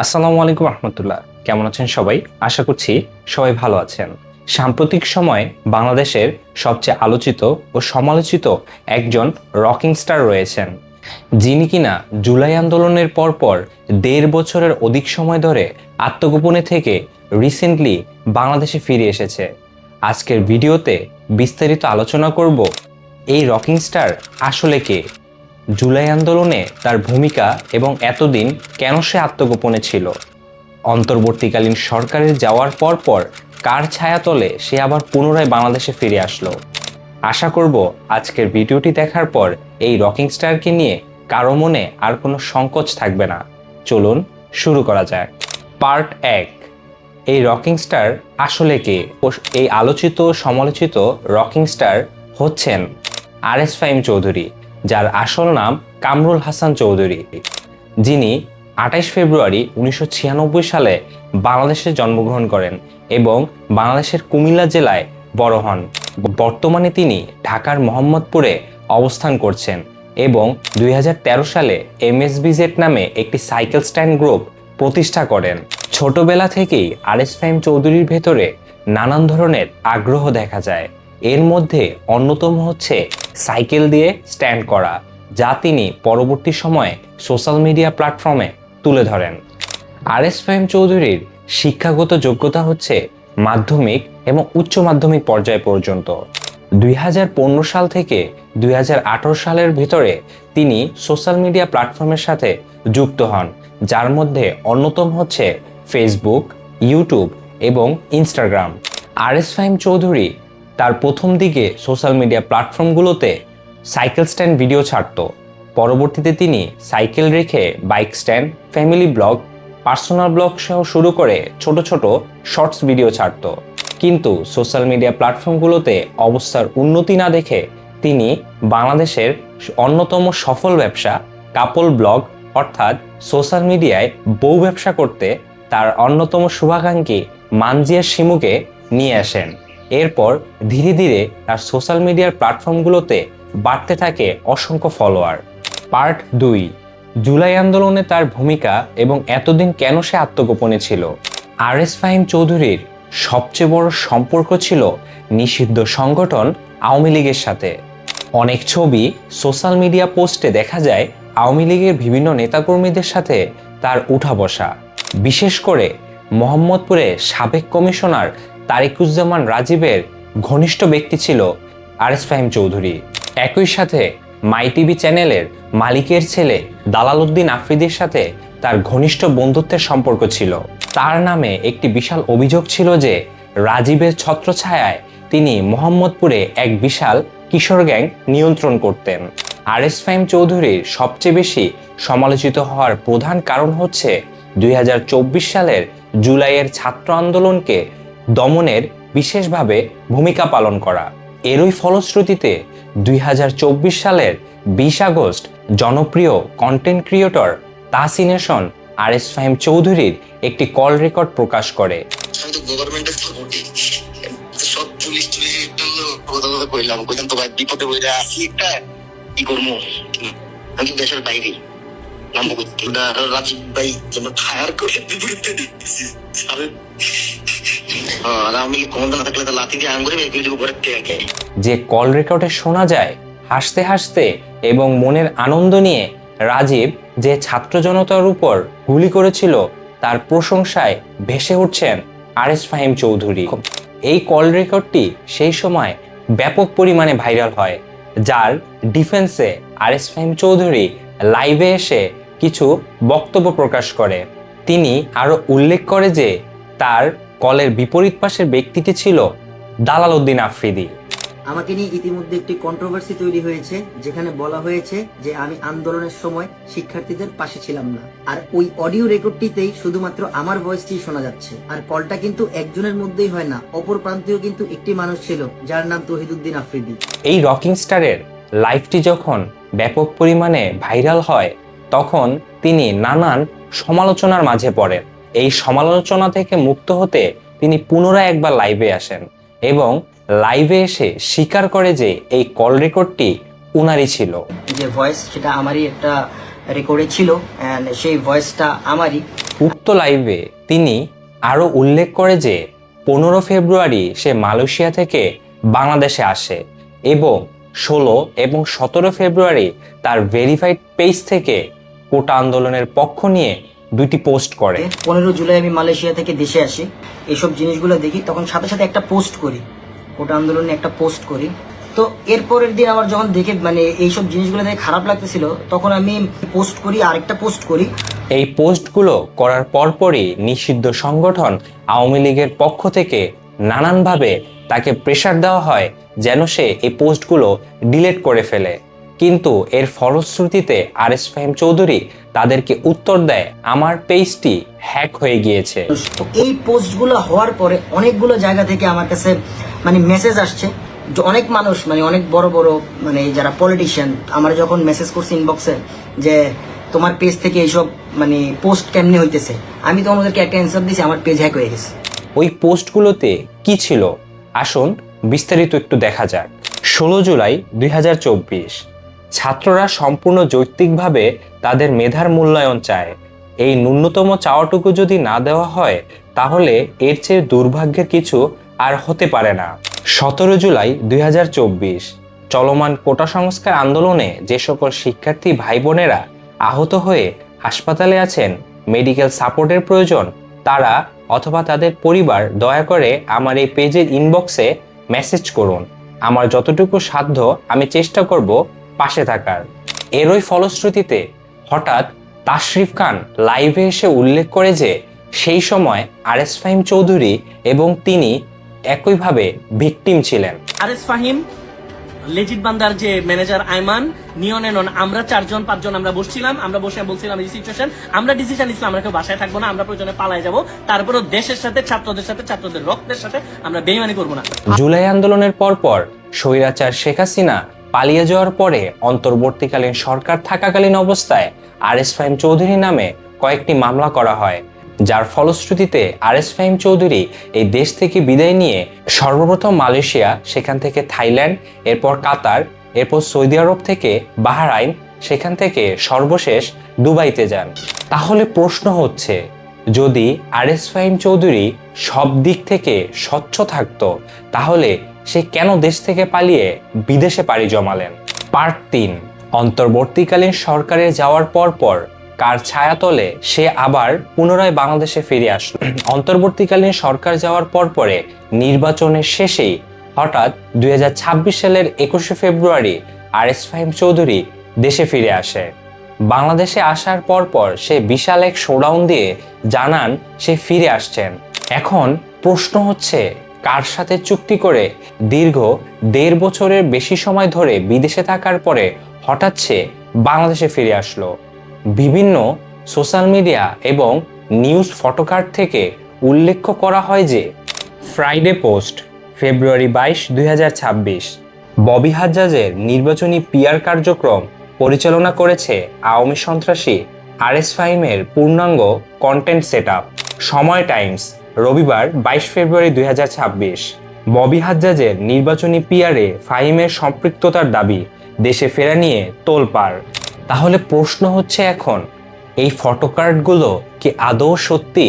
আসসালামু আলাইকুম রহমতুল্লাহ। কেমন আছেন সবাই? আশা করছি সবাই ভালো আছেন। সাম্প্রতিক সময়ে বাংলাদেশের সবচেয়ে আলোচিত ও সমালোচিত একজন রকিং স্টার রয়েছেন, যিনি কিনা জুলাই আন্দোলনের পরপর ১.৫ বছরের অধিক সময় ধরে আত্মগোপনে থেকে রিসেন্টলি বাংলাদেশে ফিরে এসেছে। আজকের ভিডিওতে বিস্তারিত আলোচনা করব এই রকিং স্টার আসলে কে, জুলাই আন্দোলনে তার ভূমিকা এবং এতদিন কেন সে আত্মগোপনে ছিল, অন্তর্বর্তীকালীন সরকারের যাওয়ার পর কার ছায়াতলে সে আবার পুনরায় বাংলাদেশে ফিরে আসলো। আশা করব আজকের ভিডিওটি দেখার পর এই রকিং স্টারকে নিয়ে কারো মনে আর কোনো সংকোচ থাকবে না। চলুন শুরু করা যাক। পার্ট ১, এই রকিং স্টার আসলে কে। এই আলোচিত সমালোচিত রকিং স্টার হচ্ছেন আরএস ফাহিম চৌধুরী, যার আসল নাম কামরুল হাসান চৌধুরী, যিনি ২৮ ফেব্রুয়ারি ১৯৯৬ সালে বাংলাদেশে জন্মগ্রহণ করেন এবং বাংলাদেশের কুমিল্লা জেলায় বড় হন। বর্তমানে তিনি ঢাকার মোহাম্মদপুরে অবস্থান করছেন এবং ২০১৩ সালে MSBZ নামে একটি সাইকেল স্ট্যান্ড গ্রুপ প্রতিষ্ঠা করেন। ছোটবেলা থেকেই আরএস ফাহিম চৌধুরীর ভেতরে নানান ধরনের আগ্রহ দেখা যায়। এর মধ্যে অন্যতম হচ্ছে সাইকেল দিয়ে স্ট্যান্ড করা, যা তিনি পরবর্তী সময়ে সোশ্যাল মিডিয়া প্ল্যাটফর্মে তুলে ধরেন। আরএস ফাহিম চৌধুরীর শিক্ষাগত যোগ্যতা হচ্ছে মাধ্যমিক এবং উচ্চ মাধ্যমিক পর্যায় পর্যন্ত। ২০১৫ সাল থেকে ২০১৮ সালের ভিতরে তিনি সোশ্যাল মিডিয়া প্ল্যাটফর্মের সাথে যুক্ত হন, যার মধ্যে অন্যতম হচ্ছে ফেসবুক, ইউটিউব এবং ইনস্টাগ্রাম। আরএস ফাহিম চৌধুরী তার প্রথম দিকে সোশ্যাল মিডিয়া প্ল্যাটফর্মগুলোতে সাইকেল স্ট্যান্ড ভিডিও ছাড়ত। পরবর্তীতে তিনি সাইকেল রেখে bike stand, family blog, personal blog সহ শুরু করে ছোট ছোট শর্টস ভিডিও ছাড়ত। কিন্তু সোশ্যাল মিডিয়া প্ল্যাটফর্মগুলোতে অবস্থার উন্নতি না দেখে তিনি বাংলাদেশের অন্যতম সফল ব্যবসা কাপল ব্লগ অর্থাৎ সোশ্যাল মিডিয়ায় বউ ব্যবসা করতে তার অন্যতম শুভাকাঙ্ক্ষী মানজিয়া শিমুকে নিয়ে আসেন। এরপর ধীরে ধীরে তার সোশ্যাল মিডিয়ার প্ল্যাটফর্মগুলোতে বাড়তে থাকে অসংখ্য ফলোয়ার। পার্ট ২, জুলাই আন্দোলনে তার ভূমিকা এবং এতদিন কেন সে আত্মগোপনে ছিল। আরএস ফাহিম চৌধুরীর সবচেয়ে বড় সম্পর্ক ছিল নিষিদ্ধ সংগঠন আওয়ামী লীগের সাথে। অনেক ছবি, সোশ্যাল মিডিয়া পোস্টে দেখা যায় আওয়ামী লীগের বিভিন্ন নেতাকর্মীদের সাথে তার উঠা বসা। বিশেষ করে মোহাম্মদপুরে সাবেক কমিশনার তারিকুজ্জামান রাজীবের ঘনিষ্ঠ ব্যক্তি ছিল আরএস ফাহিম চৌধুরী। একই সাথে মাই টিভি চ্যানেলের মালিকের ছেলে দালাল উদ্দিন আফ্রিদির সাথে তার ঘনিষ্ঠ বন্ধুত্বের সম্পর্ক ছিল। তার নামে একটি বিশাল অভিযোগ ছিল যে রাজীবের ছত্রছায়ায় তিনি মোহাম্মদপুরে এক বিশাল কিশোর গ্যাং নিয়ন্ত্রণ করতেন। আরএস ফাহিম চৌধুরীর সবচেয়ে বেশি সমালোচিত হওয়ার প্রধান কারণ হচ্ছে ২০২৪ সালের জুলাইয়ের ছাত্র আন্দোলনকে দমনের বিশেষভাবে ভূমিকা পালন করা। এরই ফলশ্রুতিতে ২০২৪ সালের ২০ আগস্ট জনপ্রিয় কন্টেন্ট ক্রিয়েটর তাহসিনেশন আরএস ফাহিম চৌধুরীর একটি কল রেকর্ড প্রকাশ করে। যে কল রেকর্ডে শোনা যায় হাসতে হাসতে এবং মনের আনন্দ নিয়ে রাজীব যে ছাত্র জনতার উপর গুলি করেছিল তার প্রশংসায় ভেসে উঠছেন আরএস ফাহিম চৌধুরী। এই কল রেকর্ডটি সেই সময় ব্যাপক পরিমাণে ভাইরাল হয়, যার ডিফেন্সে আরএস ফাহিম চৌধুরী লাইভে এসে কিছু বক্তব্য প্রকাশ করে। তিনি আরো উল্লেখ করে যে তার কলের বিপরীত পাশের ব্যক্তিটি ছিল দালাল উদ্দিন আফ্রিদি। আমাকে নিয়ে ইতিমধ্যে একটি কন্ট্রোভার্সি তৈরি হয়েছে, যেখানে বলা হয়েছে যে আমি আন্দোলনের সময় শিক্ষার্থীদের পাশে ছিলাম না। আর ওই অডিও রেকর্ডটিতেই শুধুমাত্র আমার ভয়েসটি শোনা যাচ্ছে। আর কলটা কিন্তু একজনের মধ্যেই হয় না, অপর প্রান্তেও কিন্তু একটি মানুষ ছিল যার নাম তহিদুদ্দিন আফ্রিদি। এই রকিং স্টারের লাইভটি যখন ব্যাপক পরিমাণে ভাইরাল হয় তখন তিনি নানান সমালোচনার মাঝে পড়েন। এই সমালোচনা থেকে মুক্ত হতে তিনি পুনরায় একবার লাইভে আসেন এবং লাইভে এসে স্বীকার করে যে এই কল রেকর্ডটি উনারই ছিল। যে ভয়েস সেটা আমারই একটা রেকর্ডে ছিল, এন্ড সেই ভয়েসটা আমারই। উক্ত লাইভে তিনি আরও উল্লেখ করে যে 15 ফেব্রুয়ারি সে মালয়েশিয়া থেকে বাংলাদেশে আসে এবং 16 এবং 17 ফেব্রুয়ারি তার ভেরিফাইড পেজ থেকে কোটা আন্দোলনের পক্ষ নিয়ে 2টি পোস্ট করে। 15 জুলাই আমি মালয়েশিয়া থেকে দেশে আসি, এইসব জিনিসগুলো দেখি, তখন সাথে সাথে একটা পোস্ট করি, কোটা আন্দোলনে একটা পোস্ট করি। তো এরপরের দিন আবার যখন দেখে মানে এইসব জিনিসগুলো দেখে খারাপ লাগতেছিল, তখন আমি পোস্ট করি, আরেকটা পোস্ট করি। এই পোস্টগুলো করার পরপরই নিষিদ্ধ সংগঠন আওয়ামী লীগের পক্ষ থেকে নানানভাবে তাকে প্রেসার দেওয়া হয় যেন সে এই পোস্টগুলো ডিলিট করে ফেলে, কিন্তু এর ফলশ্রুতিতে আরএস ফাহিম চৌধুরী তাদেরকে উত্তর দেয়, আমার পেজটি হ্যাক হয়ে গিয়েছে। তো এই পোস্টগুলো হওয়ার পরে অনেকগুলো জায়গা থেকে আমার কাছে মানে মেসেজ আসছে, যে অনেক মানুষ মানে অনেক বড় বড় মানে যারা পলিটিশিয়ান আমার যখন মেসেজ করছে ইনবক্সে যে তোমার পেজ থেকে এইসব মানে পোস্ট কেমনে হইতেছে, আমি তখন ওদেরকে একটা অ্যান্সার দিয়েছি, আমার পেজ হ্যাক হয়ে গেছে। ওই পোস্টগুলোতে কি ছিল আসুন বিস্তারিত একটু দেখা যাক। 16 জুলাই 2024, ছাত্ররা সম্পূর্ণ যৌক্তিকভাবে তাদের মেধার মূল্যায়ন চায়। এই ন্যূনতম চাওয়াটুকু যদি না দেওয়া হয় তাহলে এর চেয়ে দুর্ভাগ্যের কিছু আর হতে পারে না। 17 জুলাই 2024, চলমান কোটা সংস্কার আন্দোলনে যে সকল শিক্ষার্থী ভাই বোনেরা আহত হয়ে হাসপাতালে আছেন, মেডিকেল সাপোর্টের প্রয়োজন, তারা অথবা তাদের পরিবার দয়া করে আমার এই পেজের ইনবক্সে মেসেজ করুন। আমার যতটুকু সাধ্য আমি চেষ্টা করব পাশে থাকার। এরই ফলশ্রুতিতে হঠাৎ তাশরিফ খান লাইভে এসে উল্লেখ করে যে সেই সময় আরএস ফাহিম চৌধুরী এবং তিনি একইভাবে ভিকটিম ছিলেন। আরএস ফাহিম, লেজিট বান্দার যে ম্যানেজার আইমান, নিয়ন এনন, আমরা 4-5 আমরা বসছিলাম, আমরা বসে বলছিলাম এই সিচুয়েশন, আমরা ডিসিশন নিছিলাম আমরা কেউ বাসায় থাকবো না, আমরা প্রয়োজনে পালায় যাব, তারপরেও দেশের সাথে ছাত্রদের সাথে ছাত্রদের রক্তের সাথে আমরা বেইমানি করবো না। জুলাই আন্দোলনের পরপর স্বৈরাচার শেখ হাসিনা পালিয়ে যাওয়ার পরে অন্তর্বর্তীকালীন সরকার থাকাকালীন অবস্থায় আরএস ফাহিম চৌধুরী নামে কয়েকটি মামলা করা হয়, যার ফলশ্রুতিতে আরএস ফাহিম চৌধুরী এই দেশ থেকে বিদায় নিয়ে সর্বপ্রথম মালয়েশিয়া, সেখান থেকে থাইল্যান্ড, এরপর কাতার, এরপর সৌদি আরব থেকে বাহরাইন, সেখান থেকে সর্বশেষ দুবাইতে যান। তাহলে প্রশ্ন হচ্ছে, যদি আরএস ফাহিম চৌধুরী সব দিক থেকে স্বচ্ছ থাকতো তাহলে সে কেন দেশ থেকে পালিয়ে বিদেশে পাড়ি জমালেন? পার্ট 3, অন্তর্বর্তীকালীন সরকারে যাওয়ার পর কার ছায়াতলে সে আবার পুনরায় বাংলাদেশে ফিরে আসলো। অন্তর্বর্তীকালীন সরকার যাওয়ার পরে নির্বাচনের শেষেই হঠাৎ 2026 সালের 21 ফেব্রুয়ারি আরএস ফাহিম চৌধুরী দেশে ফিরে আসে। বাংলাদেশে আসার পর সে বিশাল এক শোডাউন দিয়ে জানান সে ফিরে আসছেন। এখন প্রশ্ন হচ্ছে, কার সাথে চুক্তি করে দীর্ঘ 1.5 বছরের বেশি সময় ধরে বিদেশে থাকার পরে হঠাৎ সে বাংলাদেশে ফিরে আসলো? বিভিন্ন সোশ্যাল মিডিয়া এবং নিউজ ফটোকার্ড থেকে উল্লেখ করা হয় যে ফ্রাইডে পোস্ট, ফেব্রুয়ারি 22, 2026, ববি হাজ্জাজের নির্বাচনী পিআর কার্যক্রম পরিচালনা করেছে আওয়ামী সন্ত্রাসী আরএস ফাহিমের পূর্ণাঙ্গ কন্টেন্ট সেটআপ। সময় টাইমস, রবিবার 22 ফেব্রুয়ারি 2026, ববি হাজ্জাজের নির্বাচনী পিআরে ফাহিমের সম্পৃক্ততার দাবি, দেশে ফেরা নিয়ে তোলপাড়। তাহলে প্রশ্ন হচ্ছে এখন, এই ফটোকার্ডগুলো কি আদৌ সত্যি,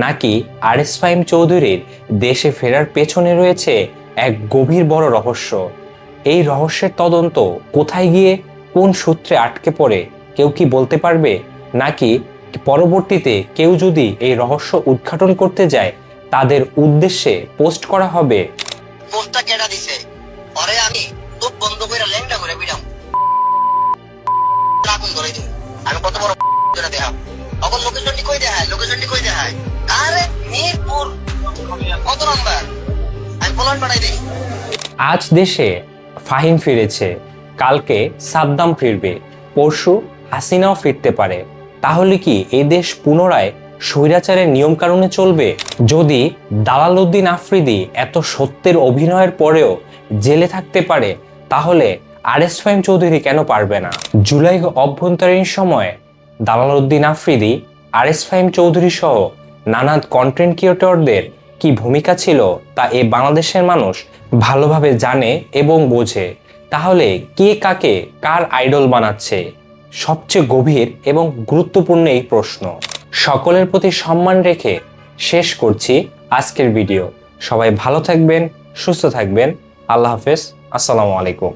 নাকি আরএস ফাহিম চৌধুরীর দেশে ফেরার পেছনে রয়েছে এক গভীর বড় রহস্য? এই রহস্যের তদন্ত কোথায় গিয়ে কোন সূত্রে আটকে পড়ে কেউ কি বলতে পারবে? নাকি পরবর্তীতে কেউ যদি এই রহস্য উদ্ঘাটন করতে যায় তাদের উদ্দেশ্যে পোস্ট করা হবে? পোস্টটা কেডা দিছে? পরে আমি চোখ বন্ধ করে ল্যাংটা করে বিড়াম আগুন ধরে দিই। আমি কত বড় করে দেখাম। তখন লোকেশনটি কই দেখায়? লোকেশনটি কই দেখায়? আরে মিরপুর কত নাম্বার? আমি পোলান পাঠাই দিই। আজ দেশে ফাহিম ফিরেছে, কালকে সাদ্দাম ফিরবে, পরশু হাসিনাও ফিরতে পারে। তাহলে কি এই দেশ পুনরায় স্বৈরাচারের নিয়ম কানুনে চলবে? যদি দালাল উদ্দিন আফ্রিদি এত সত্যের অভিনয়ের পরেও জেলে থাকতে পারে, তাহলে আরএস ফাহিম চৌধুরী কেন পারবে না? জুলাই অভ্যন্তরীণ সময়ে দালাল উদ্দিন আফ্রিদি, আরএস ফাহিম চৌধুরী সহ নানা কন্টেন্ট ক্রিয়েটরদের কি ভূমিকা ছিল তা এই বাংলাদেশের মানুষ ভালোভাবে জানে এবং বোঝে। তাহলে কে কাকে কার আইডল বানাচ্ছে? সবচেয়ে গভীর এবং গুরুত্বপূর্ণ এই প্রশ্ন। সকলের প্রতি সম্মান রেখে শেষ করছি আজকের ভিডিও। সবাই ভালো থাকবেন, সুস্থ থাকবেন। আল্লাহ হাফেজ। আসসালামু আলাইকুম।